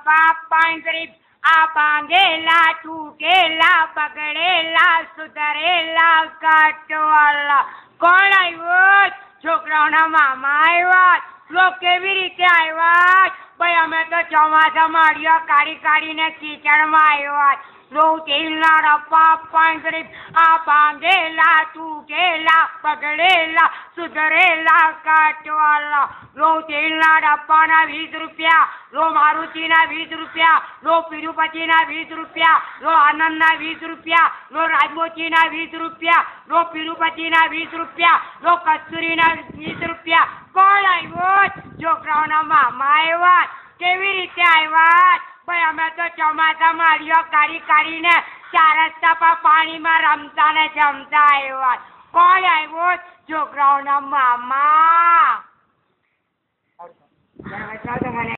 પાપ પાંગરી આ ભાંગેલા તૂટેલા બગડેલા સુધરેલા કાટવાલા કોણ આવ્યો? છોકરાઓના મામા આવ્યા. લોક કેવી રીતે આવ્યા? ભાઈ અમે તો ચોમાસામાં અડિયો કાઢી કાઢીને કીચડમાં આવ્યા. લો તેલના રપા પાંગરી આ ભાંગેલા તૂટેલા બગડેલા સુધરેલા કાટવાલા. લો તેલના ડબ્બાના 20 રૂપિયા, લો મારુતિના 20 રૂપિયા, લો તિરુપતિના 20 રૂપિયા, લો આનંદના 20 રૂપિયા, લો રાજમોચીના 20 રૂપિયા, લો તિરુપતિના 20 રૂપિયા, લો કસ્તુરીના 20 રૂપિયા. કોણ આવ્યો? છોકરાઓના મામા આવ્યા. કેવી રીતે આવ્યા? ભાઈ અમે તો ચોમાસામાં અડિયો કાઢી કાઢીને 4 રસ્તા પર પાણીમાં રમતા ને જમતા આવ્યા. કોણ આવ્યો? છોકરાઓના મામા.